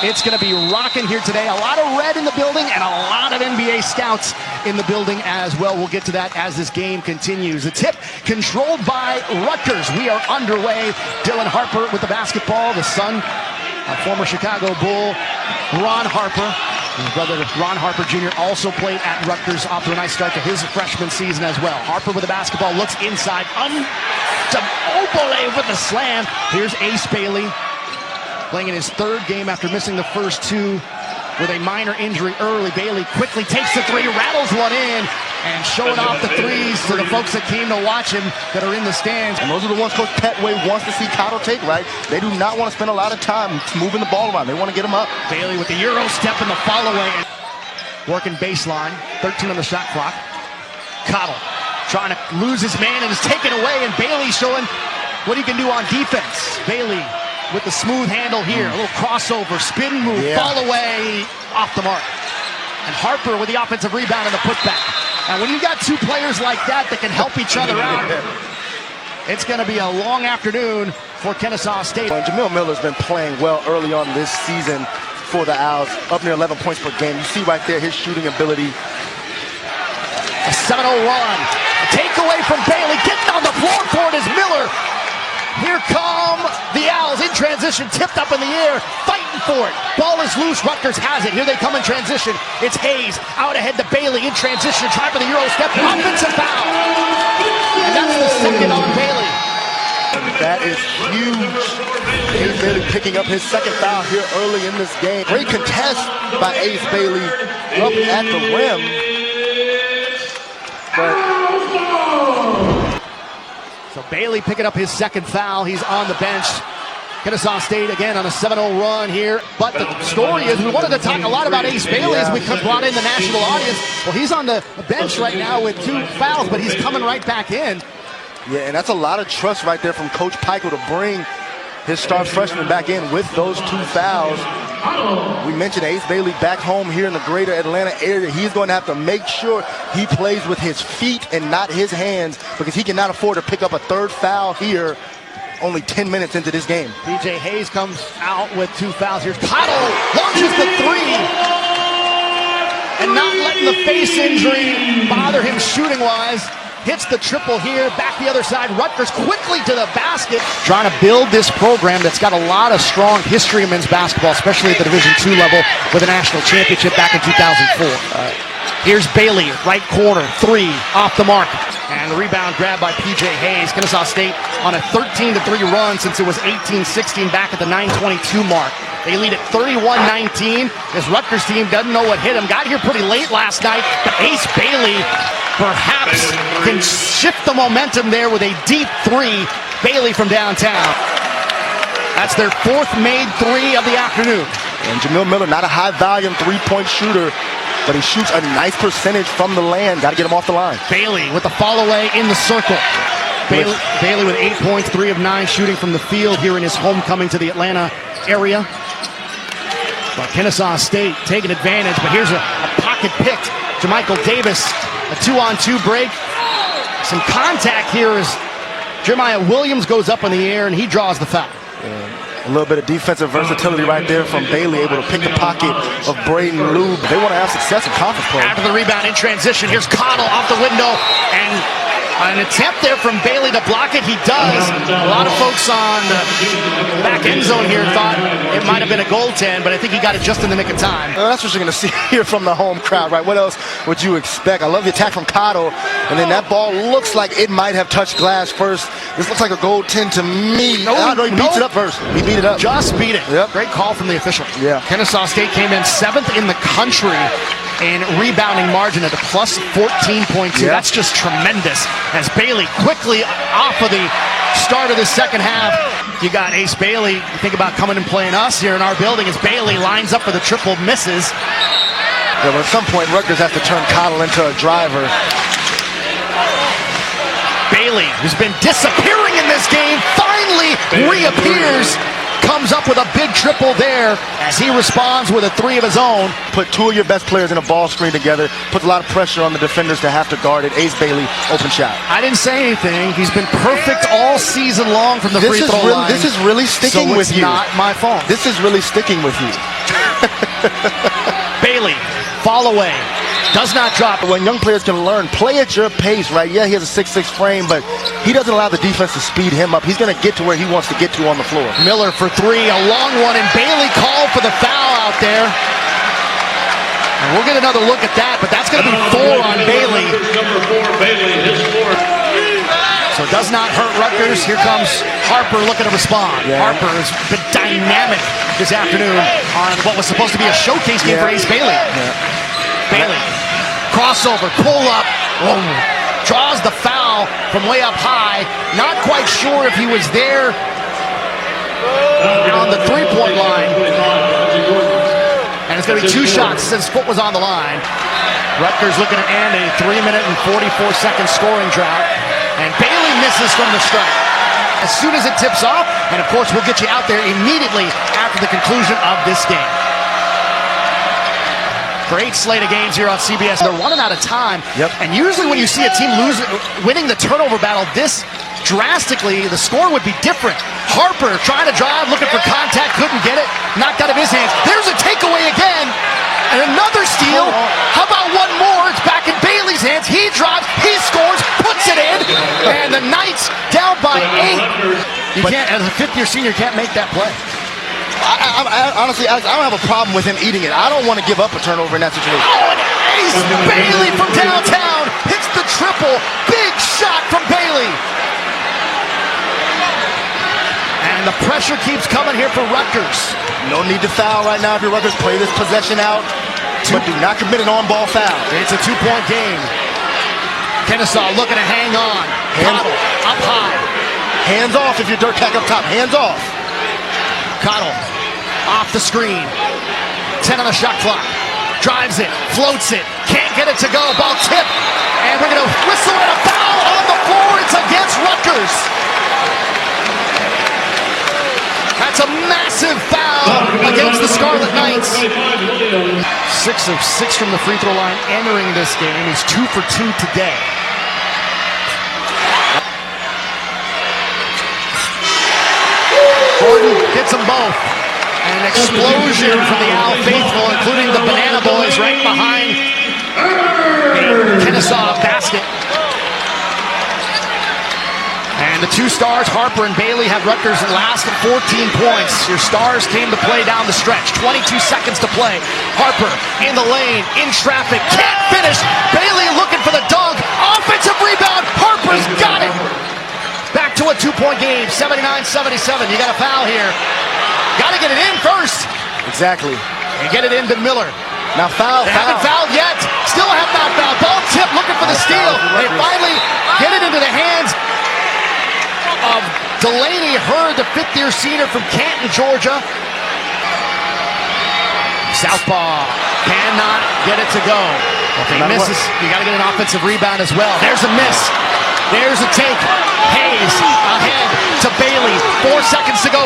It's going to be rocking here today. A lot of red in the building and a lot of NBA scouts in the building as well. We'll get to that as this game continues. The tip controlled by Rutgers. We are underway. Dylan Harper with the basketball. The son of former Chicago Bull Ron Harper. His brother Ron Harper Jr. also played at Rutgers, off to a nice start to his freshman season as well. Harper with the basketball, looks inside. To Obole with the slam. Here's Ace Bailey, playing in his third game after missing the first two with a minor injury early. Bailey quickly takes the three, rattles one in, and showing off the threes to the folks that came to watch him that are in the stands. And those are the ones Coach Petway wants to see Cotto take, right? They do not want to spend a lot of time moving the ball around. They want to get him up. Bailey with the Euro step and the follow away. Working baseline, 13 on the shot clock. Cotto trying to lose his man and is taken away, and Bailey showing what he can do on defense. Bailey with the smooth handle here, a little crossover, spin move, fall away, off the mark. And Harper with the offensive rebound and the putback. And when you got two players like that can help each other out, it's going to be a long afternoon for Kennesaw State. And Jamil Miller's been playing well early on this season for the Owls, up near 11 points per game. You see right there his shooting ability. A 7-0 run. A takeaway from Bailey. Getting on the floor for it is Miller. Here come the Owls in transition, tipped up in the air, fighting for it. Ball is loose, Rutgers has it. Here they come in transition. It's Hayes out ahead to Bailey in transition, trying for the Euro step, offensive foul. And that's the second on Bailey. That is huge. Ace Bailey picking up his second foul here early in this game. Great contest by Ace Bailey up at the rim. So Bailey picking up his second foul. He's on the bench. Kennesaw State again on a 7-0 run here. But the story is, we wanted to talk a lot about Ace Bailey as we brought in the national audience. Well, he's on the bench right now with 2 fouls, but he's coming right back in. Yeah, and that's a lot of trust right there from Coach Pico to bring his star freshman back in with those 2 fouls. We mentioned Ace Bailey back home here in the greater Atlanta area. He's going to have to make sure he plays with his feet and not his hands, because he cannot afford to pick up a 3rd foul here only 10 minutes into this game. PJ Hayes comes out with 2 fouls. Here's Cotto, launches the 3, and not letting the face injury bother him shooting-wise. Hits the triple here, back the other side. Rutgers quickly to the basket. Trying to build this program that's got a lot of strong history in men's basketball, especially at the Division II level with a national championship back in 2004. Here's Bailey, right corner, 3, off the mark. And the rebound grabbed by PJ Hayes. Kennesaw State on a 13-3 run since it was 18-16 back at the 9:22 mark. They lead at 31-19. This Rutgers team doesn't know what hit them. Got here pretty late last night, but Ace Bailey perhaps can shift the momentum there with a deep 3. Bailey from downtown. That's their 4th made 3 of the afternoon. And Jamil Miller, not a high-volume 3-point shooter, but he shoots a nice percentage from the land. Got to get him off the line. Bailey with the fall-away in the circle. Bailey with 8 points, 3 of 9 shooting from the field here in his homecoming to the Atlanta area. But Kennesaw State taking advantage, but here's a pocket pick to Michael Davis. A 2-on-2 break. Some contact here as Jeremiah Williams goes up in the air and he draws the foul. A little bit of defensive versatility right there from Bailey, able to pick the pocket of Braden Lube. They want to have success in conference play. After the rebound in transition, here's Cotto off the window, and an attempt there from Bailey to block it. He does. A lot of folks on the back end zone here thought it might have been a goaltend, but I think he got it just in the nick of time. Well, that's what you're going to see here from the home crowd, right? What else would you expect? I love the attack from Cotto, and then that ball looks like it might have touched glass first. This looks like a goaltend to me. No, he beats it up first. He beat it up. Just beat it. Yep. Great call from the official. Yeah. Kennesaw State came in 7th in the country in rebounding margin at a plus 14.2. Yeah. That's just tremendous. As Bailey quickly off of the start of the second half. You got Ace Bailey. You think about coming and playing us here in our building as Bailey lines up for the triple, misses. Yeah, but at some point, Rutgers have to turn Cotto into a driver. Bailey, who's been disappearing in this game, finally reappears. comes up with a big triple there as he responds with a three of his own. Put two of your best players in a ball screen together, puts a lot of pressure on the defenders to have to guard it. Ace Bailey, open shot. I didn't say anything. He's been perfect all season long from the free throw line. This is really sticking with you. It's not my fault. This is really sticking with you. Bailey, fall away. Does not drop. When young players can learn, play at your pace, right? Yeah, he has a 6'6" frame, but he doesn't allow the defense to speed him up. He's going to get to where he wants to get to on the floor. Miller for three, a long one, and Bailey called for the foul out there. And we'll get another look at that, but that's going to be 4 on Bailey. Number 4, Bailey, his fourth. So it does not hurt Rutgers. Here comes Harper looking to respond. Yeah. Harper has been dynamic this afternoon on what was supposed to be a showcase game for Ace Bailey. Bailey, crossover, pull up, draws the foul from way up high. Not quite sure if he was there on the three-point line. And it's going to be 2 shots since foot was on the line. Rutgers looking to end a 3-minute and 44-second scoring drought. And Bailey misses from the strike. As soon as it tips off, and of course we'll get you out there immediately after the conclusion of this game. Great slate of games here on CBS. They're running out of time. And usually when you see a team winning the turnover battle this drastically, the score would be different. Harper trying to drive, looking for contact, couldn't get it. Knocked out of his hands. There's a takeaway again. And another steal. How about one more? It's back in Bailey's hands. He drives, he scores, puts it in. And the Knights down by 8. You can't, as a fifth-year senior, can't make that play. Honestly, Alex, I don't have a problem with him eating it. I don't want to give up a turnover in that situation. Oh, and Ace Bailey from downtown hits the triple. Big shot from Bailey. And the pressure keeps coming here for Rutgers. No need to foul right now if you're Rutgers. Play this possession out, but do not commit an on-ball foul. It's a 2-point game. Kennesaw looking to hang on. Cottle up high. Hands off if you're Dirk Hack up top. Hands off. Cottle off the screen. 10 on the shot clock. Drives it, floats it, can't get it to go. Ball tip, and we're going to whistle and a foul on the floor. It's against Rutgers. That's a massive foul against the Scarlet Knights. 6 of 6 from the free throw line entering this game. He's 2 for 2 today. Gordon gets them both. And an explosion from the Al Faithful, including the Banana Boys right behind the Kennesaw basket. And the 2 stars, Harper and Bailey, have Rutgers last at 14 points. Your stars came to play down the stretch. 22 seconds to play. Harper in the lane, in traffic, can't finish. Bailey looking for the dunk. Offensive rebound. Harper's got it. Back to a 2-point game, 79-77. You got a foul here. Got to get it in first. Exactly. And get it into Miller. Now foul. They haven't fouled yet. Still have not fouled. Ball tip, looking for the steal. They finally get it into the hands of Delaney Hurd, the 5th-year senior from Canton, Georgia. Southpaw cannot get it to go. If he misses, you got to get an offensive rebound as well. There's a miss. There's a take. Hayes ahead to Bailey. 4 seconds to go.